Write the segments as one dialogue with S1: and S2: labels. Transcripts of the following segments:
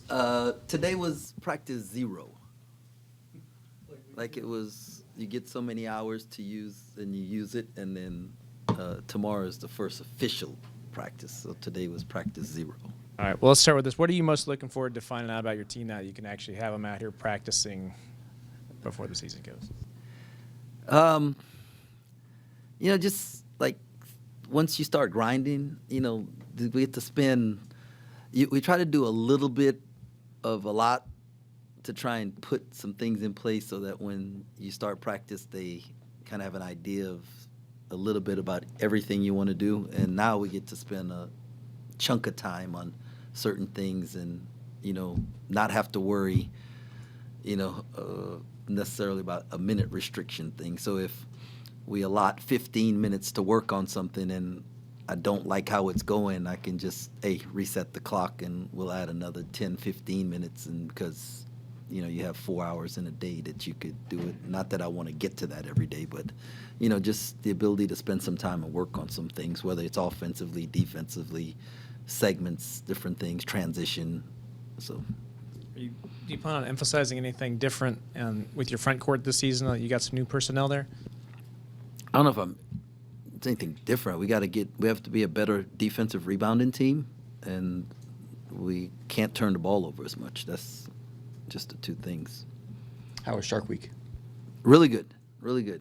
S1: Today was practice zero. Like it was, you get so many hours to use and you use it, and then tomorrow is the first official practice. So today was practice zero.
S2: All right, well, let's start with this. What are you most looking forward to finding out about your team now that you can actually have them out here practicing before the season goes?
S1: Just like once you start grinding, we get to spend, we try to do a little bit of a lot to try and put some things in place so that when you start practice, they kind of have an idea of a little bit about everything you want to do. And now we get to spend a chunk of time on certain things and, not have to worry, necessarily about a minute restriction thing. So if we allot 15 minutes to work on something and I don't like how it's going, I can just, reset the clock and we'll add another 10, 15 minutes. And because, you have 4 hours in a day that you could do it. Not that I want to get to that every day, but, just the ability to spend some time and work on some things, whether it's offensively, defensively, segments, different things, transition. So,
S2: Do you plan on emphasizing anything different with your front court this season? You got some new personnel there?
S1: I don't know if it's anything different. We have to be a better defensive rebounding team, and we can't turn the ball over as much. That's just the two things.
S3: How was Shark Week?
S1: Really good, really good.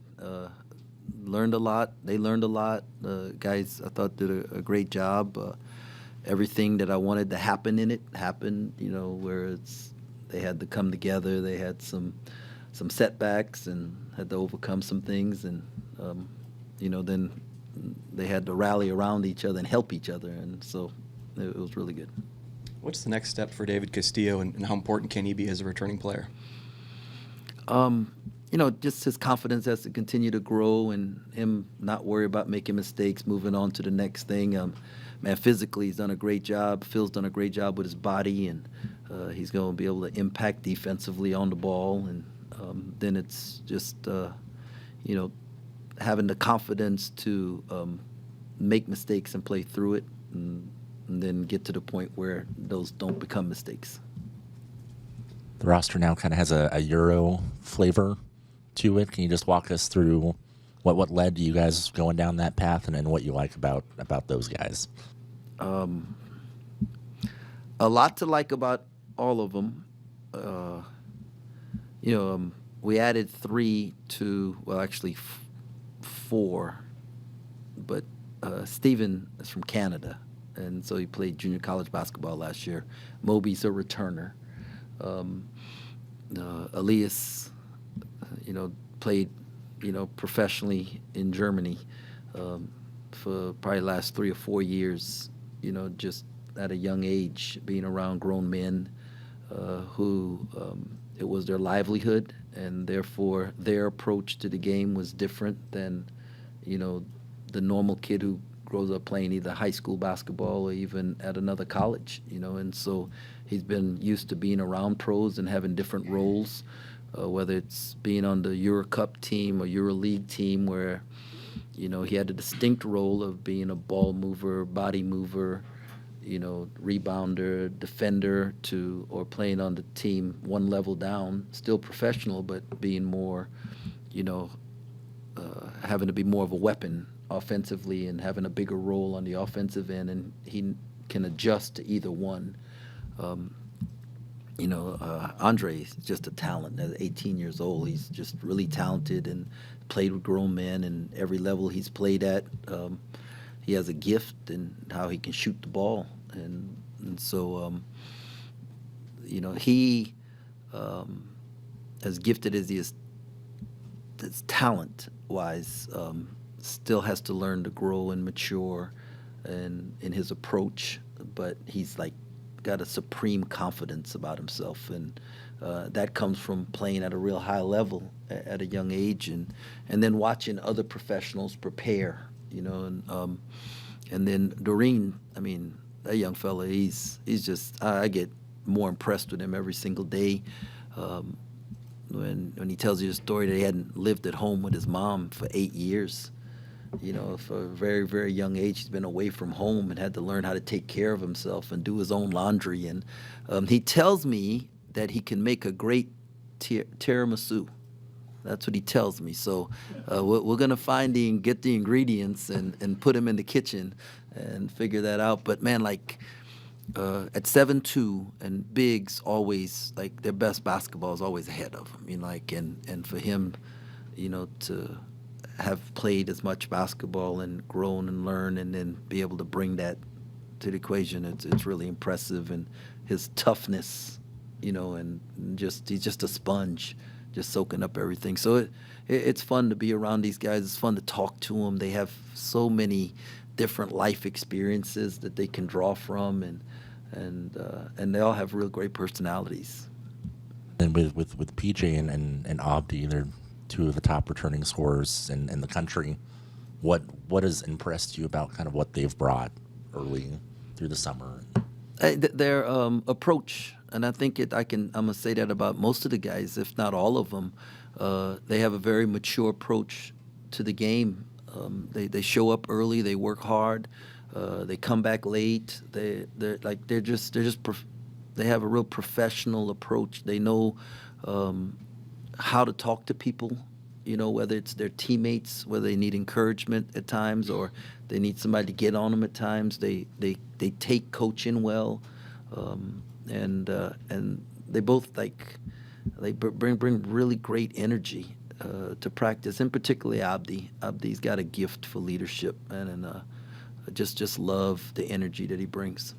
S1: Learned a lot. They learned a lot. The guys, I thought, did a great job. Everything that I wanted to happen in it happened. Where they had to come together. They had some setbacks and had to overcome some things, and then they had to rally around each other and help each other, and so it was really good.
S3: What's the next step for David Castillo, and how important can he be as a returning player?
S1: Just his confidence has to continue to grow, and him not worry about making mistakes, moving on to the next thing. Physically, he's done a great job. Phil's done a great job with his body, and he's going to be able to impact defensively on the ball. And then it's just, having the confidence to make mistakes and play through it, and then get to the point where those don't become mistakes.
S4: The roster now kind of has a Euro flavor to it. Can you just walk us through what led to you guys going down that path, and what you like about those guys?
S1: A lot to like about all of them. We added 3 to, well, actually 4, but Steven is from Canada, and so he played junior college basketball last year. Moby's a returner. Elias, played, professionally in Germany for probably the last 3 or 4 years, just at a young age, being around grown men who it was their livelihood, and therefore their approach to the game was different than, the normal kid who grows up playing either high school basketball or even at another college, and so he's been used to being around pros and having different roles, whether it's being on the Euro Cup team or Euro League team where, he had a distinct role of being a ball mover, body mover, rebounder, defender, or playing on the team one level down, still professional, but being more, having to be more of a weapon offensively and having a bigger role on the offensive end, and he can adjust to either one. Andre is just a talent. At 18 years old, he's just really talented and played with grown men, and every level he's played at, he has a gift in how he can shoot the ball. And so, he, as gifted as he is, as talent-wise, still has to learn to grow and mature in his approach, but he's got a supreme confidence about himself, and that comes from playing at a real high level at a young age, and then watching other professionals prepare, and then Doreen, that young fella, he's just, I get more impressed with him every single day. When he tells you a story that he hadn't lived at home with his mom for 8 years, You know, for a very, very young age, he's been away from home and had to learn how to take care of himself and do his own laundry. And he tells me that he can make a great tiramisu. That's what he tells me. So we're going to get the ingredients and put them in the kitchen and figure that out. But man, like at 7'2", and bigs always, like, their best basketball is always ahead of them. You know, like, and for him, you know, to have played as much basketball and grown and learned and then be able to bring that to the equation, it's really impressive. And his toughness, you know, and just he's just a sponge, just soaking up everything. So it's fun to be around these guys. It's fun to talk to them. They have so many different life experiences that they can draw from, and they all have real great personalities.
S4: And with PJ and Abdi, they're two of the top returning scorers in the country. What has impressed you about kind of what they've brought early through the summer?
S1: Their approach, and I think I'm gonna say that about most of the guys, if not all of them. They have a very mature approach to the game. They show up early. They work hard. They come back late. They have a real professional approach. They know how to talk to people, you know, whether it's their teammates, whether they need encouragement at times or they need somebody to get on them at times. They take coaching well, and they both bring really great energy to practice. And particularly Abdi. Abdi's got a gift for leadership, and just love the energy that he brings.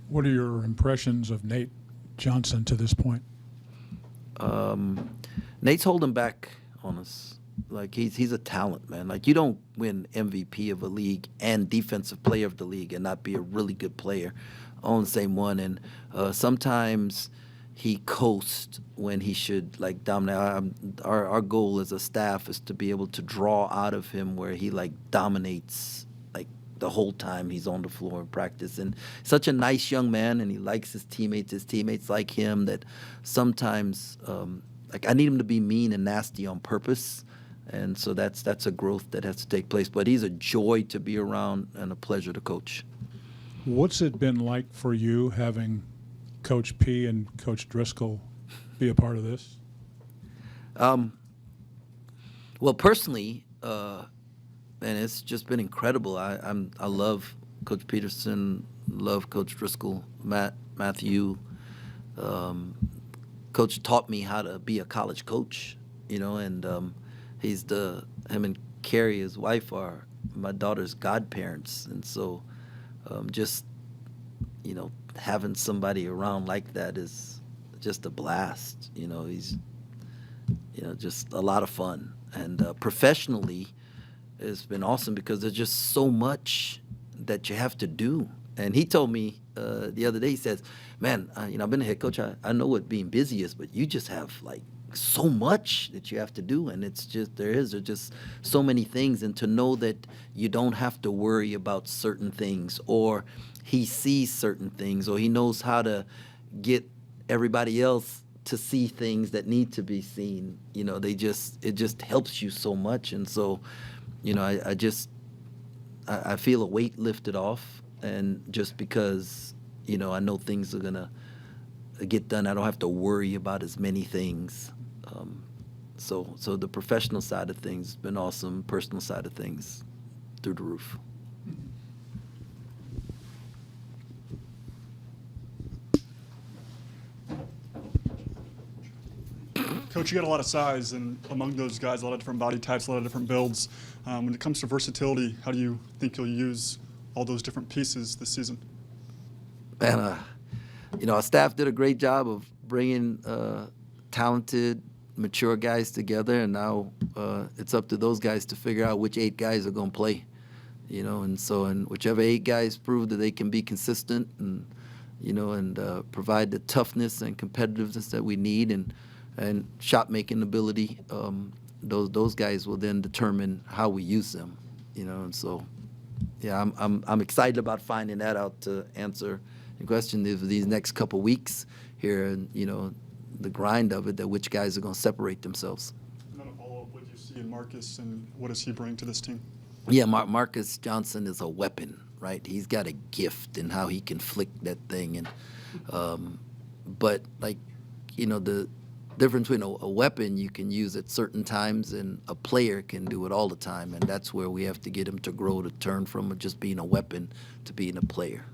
S5: What are your impressions of Nate Johnson to this point?
S1: Nate's holding back on us. Like, he's a talent, man. Like, you don't win MVP of a league and defensive player of the league and not be a really good player on the same one. And sometimes he coasts when he should, like, dominate. Our goal as a staff is to be able to draw out of him where he, like, dominates, like, the whole time he's on the floor in practice. And such a nice young man, and he likes his teammates like him, that sometimes like, I need him to be mean and nasty on purpose. And so that's a growth that has to take place. But he's a joy to be around and a pleasure to coach.
S5: What's it been like for you having Coach P and Coach Driscoll be a part of this?
S1: Well, personally, and it's just been incredible. I love Coach Peterson, love Coach Driscoll, Matthew. Coach taught me how to be a college coach, you know, and him and Carrie, his wife, are my daughter's godparents. And so just, you know, having somebody around like that is just a blast. You know, he's, you know, just a lot of fun. And professionally, it's been awesome because there's just so much that you have to do. And he told me the other day, he says, man, you know, I've been a head coach. I know what being busy is, but you just have, like, so much that you have to do. And it's just, there's just so many things. And to know that you don't have to worry about certain things, or he sees certain things, or he knows how to get everybody else to see things that need to be seen. You know, it just helps you so much. And so, you know, I feel a weight lifted off. And just because, you know, I know things are going to get done, I don't have to worry about as many things. So the professional side of things has been awesome. Personal side of things, through the roof.
S6: Coach, you got a lot of size, and among those guys, a lot of different body types, a lot of different builds. When it comes to versatility, how do you think you'll use all those different pieces this season?
S1: And, you know, our staff did a great job of bringing talented, mature guys together, and now it's up to those guys to figure out which 8 guys are going to play, you know. And whichever 8 guys prove that they can be consistent and, you know, and provide the toughness and competitiveness that we need, and shot-making ability, those guys will then determine how we use them, you know. And so, yeah, I'm excited about finding that out, to answer the question of these next couple weeks here, and, you know, the grind of it, that which guys are going to separate themselves.
S6: And then a follow-up, would you see see in Marcus, and what does he bring to this team?
S1: Yeah, Marcus Johnson is a weapon, right? He's got a gift in how he can flick that thing, and but like, the difference between a weapon you can use at certain times and a player can do it all the time, and that's where we have to get him to grow, to turn from just being a weapon to being a player.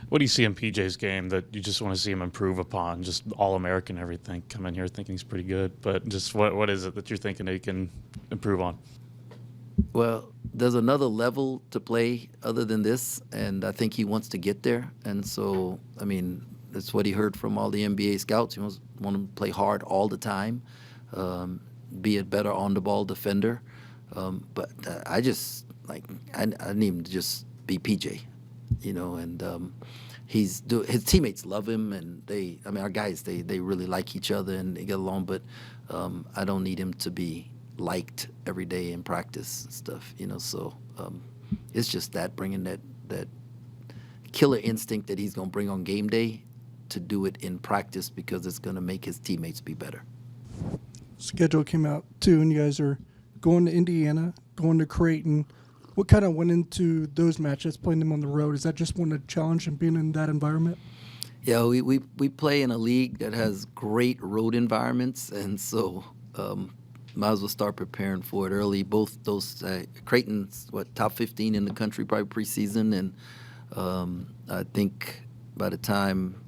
S7: What do you see in PJ's game that you just want to see him improve upon? Just All-American everything. Come in here thinking he's pretty good, but just what is it that you're thinking that he can improve on?
S1: Well, there's another level to play other than this, and I think he wants to get there. And so, I mean, that's what he heard from all the NBA scouts. He want to play hard all the time, be a better on-the-ball defender. But I just, I need him to just be PJ, and his teammates love him, and our guys, they really like each other and they get along, but I don't need him to be liked every day in practice and stuff, so it's just that bringing that killer instinct that he's going to bring on game day to do it in practice, because it's going to make his teammates be better.
S8: Schedule came out too, and you guys are going to Indiana, going to Creighton. What kind of went into those matches, playing them on the road? Is that just one of the challenge in being in that environment?
S1: Yeah, we play in a league that has great road environments, and so might as well start preparing for it early. Both those Creighton's top 15 in the country probably preseason, and I think by the time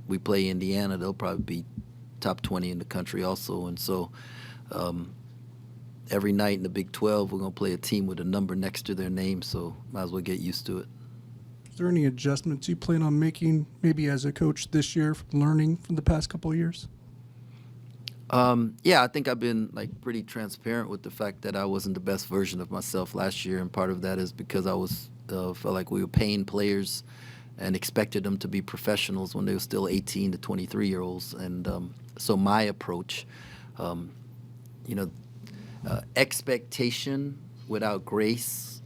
S1: we play Indiana, they'll probably be top 20 in the country also. And so every night in the Big 12, we're going to play a team with a number next to their name, so might as well get used to it.
S8: Is there any adjustments you plan on making, maybe as a coach this year, from learning from the past couple of years?
S1: Yeah, I think I've been pretty transparent with the fact that I wasn't the best version of myself last year, and part of that is because I felt like we were paying players and expected them to be professionals when they were still 18 to 23-year-olds. And so my approach, expectation without grace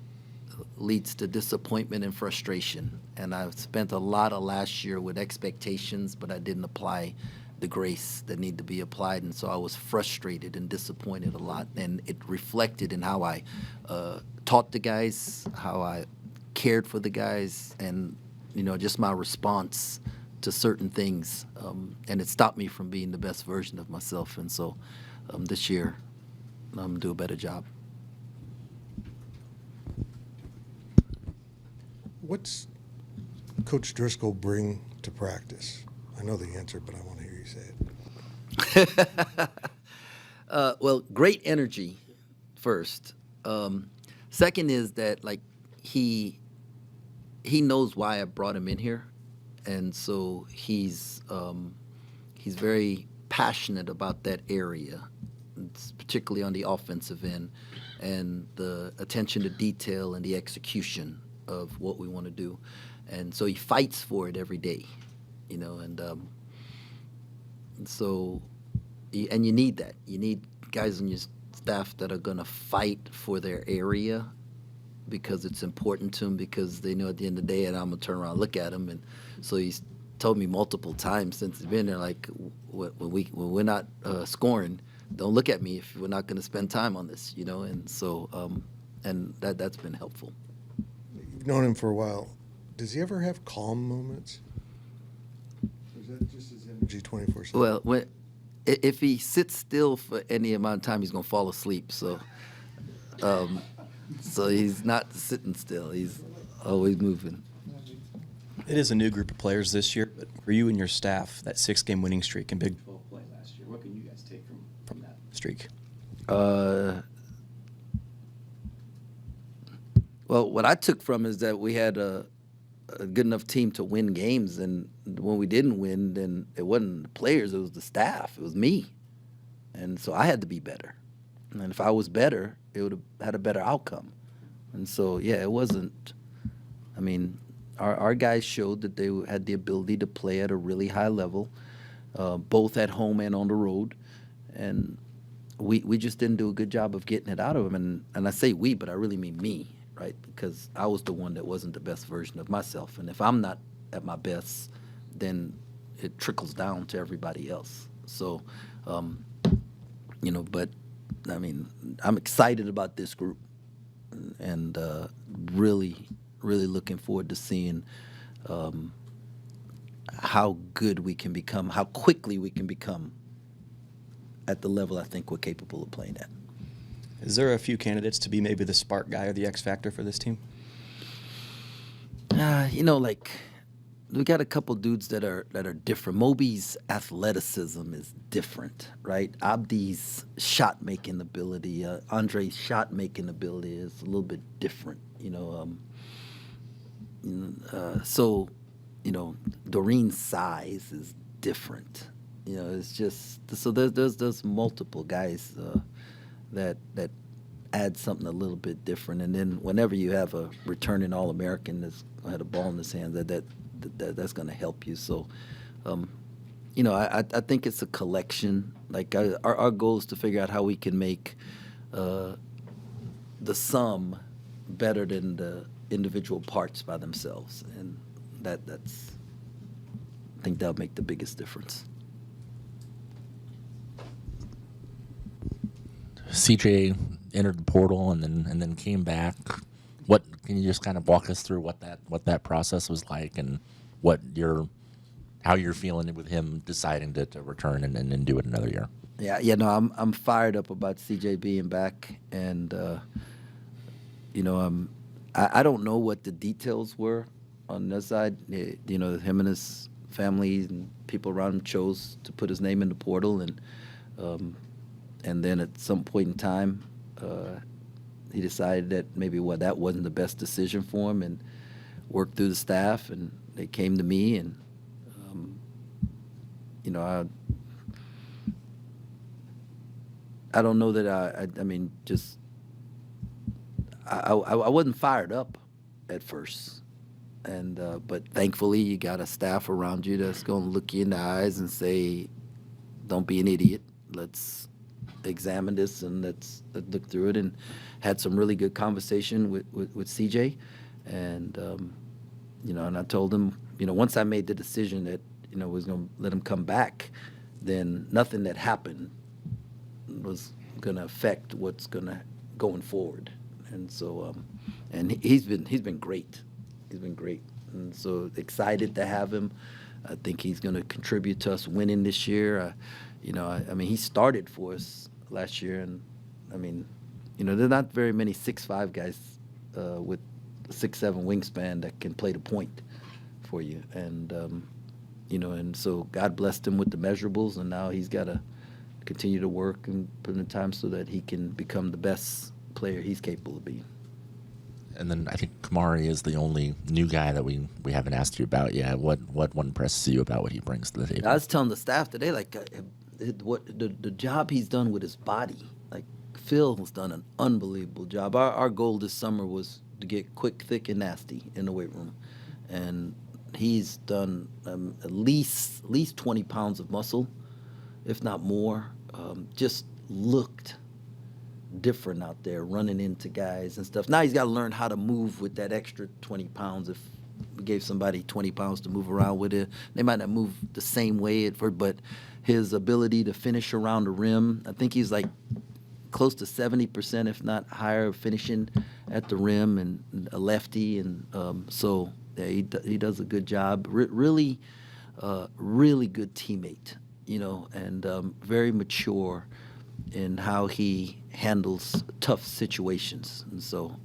S1: leads to disappointment and frustration. And I've spent a lot of last year with expectations, but I didn't apply the grace that needed to be applied. And so I was frustrated and disappointed a lot. And it reflected in how I taught the guys, how I cared for the guys, and just my response to certain things, and it stopped me from being the best version of myself. And so this year, I'm going to do a better job.
S9: What's Coach Driscoll bring to practice? I know the answer, but I want to hear you say it.
S1: Well, great energy first. Second is that he knows why I brought him in here, and so he's very passionate about that area, particularly on the offensive end, and the attention to detail and the execution of what we want to do, and so he fights for it every day, and so you need that. You need guys on your staff that are going to fight for their area, because it's important to them, because they know at the end of the day, and I'm going to turn around and look at them. And so he's told me multiple times since he's been there, when we're not scoring, don't look at me if we're not going to spend time on this, and so and that's been helpful.
S9: You've known him for a while. Does he ever have calm moments? Or is that just his energy 24/7?
S1: Well, if he sits still for any amount of time, he's going to fall asleep. So so he's not sitting still. He's always moving.
S3: It is a new group of players this year, but for you and your staff, that 6-game winning streak in Big 12 play last year, what can you guys take from that streak?
S1: Well, what I took from is that we had a good enough team to win games, and when we didn't win, then it wasn't the players, it was the staff, it was me. And so I had to be better. And if I was better, it would have had a better outcome. And so, yeah, it wasn't, our guys showed that they had the ability to play at a really high level, both at home and on the road. And we just didn't do a good job of getting it out of them. And I say we, but I really mean me, right? Because I was the one that wasn't the best version of myself. And if I'm not at my best, then it trickles down to everybody else. So, but I mean, I'm excited about this group, and really, really looking forward to seeing how good we can become, how quickly we can become at the level I think we're capable of playing at.
S3: Is there a few candidates to be maybe the spark guy or the X factor for this team?
S1: Like we got a couple dudes that are different. Moby's athleticism is different, right? Abdi's shot making ability, Andre's shot making ability is a little bit different. So Doreen's size is different. It's just so there's multiple guys that add something a little bit different. And then whenever you have a returning All-American that's had a ball in his hand, that's going to help you. So, I think it's a collection. Like our goal is to figure out how we can make the sum better than the individual parts by themselves, and that's I think that'll make the biggest difference.
S4: CJ entered the portal and then came back. What can you just kind of walk us through what that process was like, and how you're feeling with him deciding to return and do it another year?
S1: Yeah, no, I'm fired up about CJ being back, and I don't know what the details were on this side. Him and his family and people around him chose to put his name in the portal, and then at some point in time, he decided that maybe that wasn't the best decision for him, and worked through the staff, and they came to me, and I don't know that I wasn't fired up at first, and but thankfully you got a staff around you that's going to look you in the eyes and say, "Don't be an idiot. Let's examine this and let's look through it." And had some really good conversation with CJ, and and I told him, once I made the decision that was going to let him come back, then nothing that happened was going to affect what's going forward. And so, and he's been great. He's been great, and so excited to have him. I think he's going to contribute to us winning this year. He started for us last year, and there's not very many 6'5" guys with 6'7" wingspan that can play the point for you, and and so God blessed him with the measurables, and now he's got to continue to work and put in the time so that he can become the best player he's capable of being.
S4: And then I think Kamari is the only new guy that we haven't asked you about yet. What impresses you about what he brings to the table?
S1: I was telling the staff today, what the job he's done with his body. Like Phil has done an unbelievable job. Our goal this summer was to get quick, thick, and nasty in the weight room, and he's done at least 20 pounds of muscle, if not more. Just looked different out there, running into guys and stuff. Now he's got to learn how to move with that extra 20 pounds. If we gave somebody 20 pounds to move around with it, they might not move the same way at first, but his ability to finish around the rim, I think he's like close to 70%, if not higher, finishing at the rim, and a lefty. And so yeah, he does a good job. Really good teammate, and very mature in how he handles tough situations. And so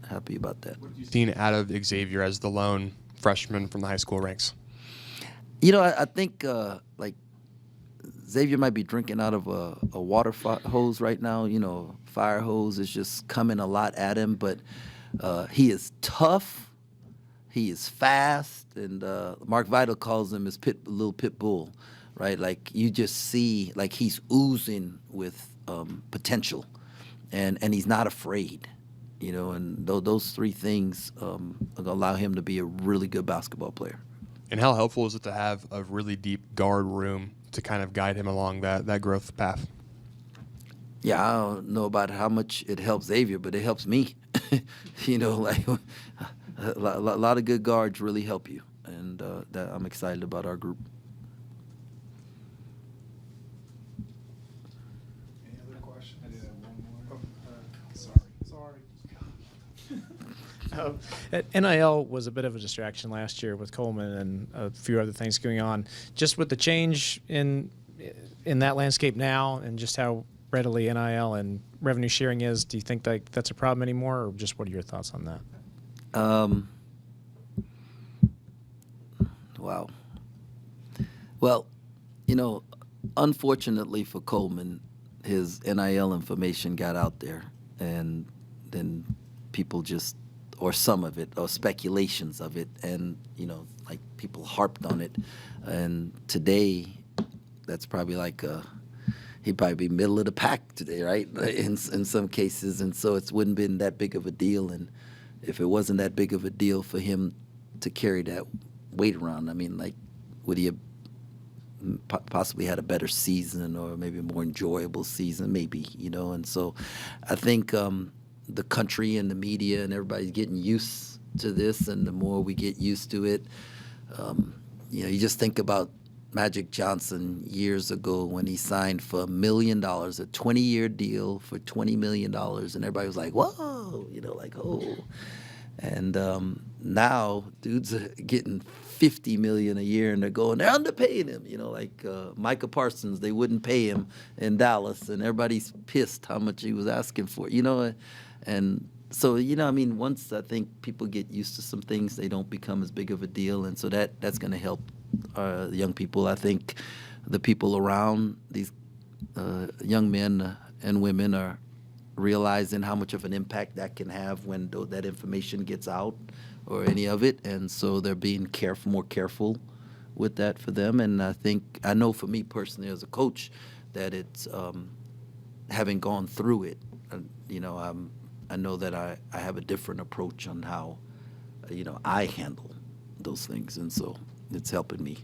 S1: happy about that.
S10: What have you seen out of Xavier as the lone freshman from the high school ranks?
S1: I think Xavier might be drinking out of a water hose right now. Fire hose is just coming a lot at him, but he is tough. He is fast, and Mark Vidal calls him his little pit bull, right? Like you just see, like he's oozing with potential, and he's not afraid, and those three things allow him to be a really good basketball player.
S10: And how helpful is it to have a really deep guard room to kind of guide him along that growth path?
S1: Yeah, I don't know about how much it helps Xavier, but it helps me. Like a lot of good guards really help you, and that, and, I'm excited about our group.
S2: NIL was a bit of a distraction last year with Coleman and a few other things going on. Just with the change in that landscape now, and just how readily NIL and revenue sharing is, do you think that that's a problem anymore, or just what are your thoughts on that?
S1: Wow. Well, unfortunately for Coleman, his NIL information got out there, and then people just, or some of it, or speculations of it, and like people harped on it. And today, that's probably like he'd probably be middle of the pack today, right? In some cases, and so it wouldn't been that big of a deal. And if it wasn't that big of a deal for him to carry that weight around, I mean, like, would he have possibly had a better season, or maybe a more enjoyable season, maybe, And so I think the country and the media and everybody's getting used to this, and the more we get used to it, you just think about Magic Johnson years ago when he signed for $1 million, a 20-year deal for $20 million, and everybody was like, whoa, like, oh. And now dudes are getting $50 million a year, and they're underpaying him. Like Micah Parsons, they wouldn't pay him in Dallas, and everybody's pissed how much he was asking for. And so once I think people get used to some things, they don't become as big of a deal, and so that's going to help the young people. I think the people around these young men and women are realizing how much of an impact that can have when that information gets out, or any of it, and so they're being more careful with that for them. And I know for me personally as a coach that it's having gone through it, I know that I have a different approach on how I handle those things, and so it's helping me.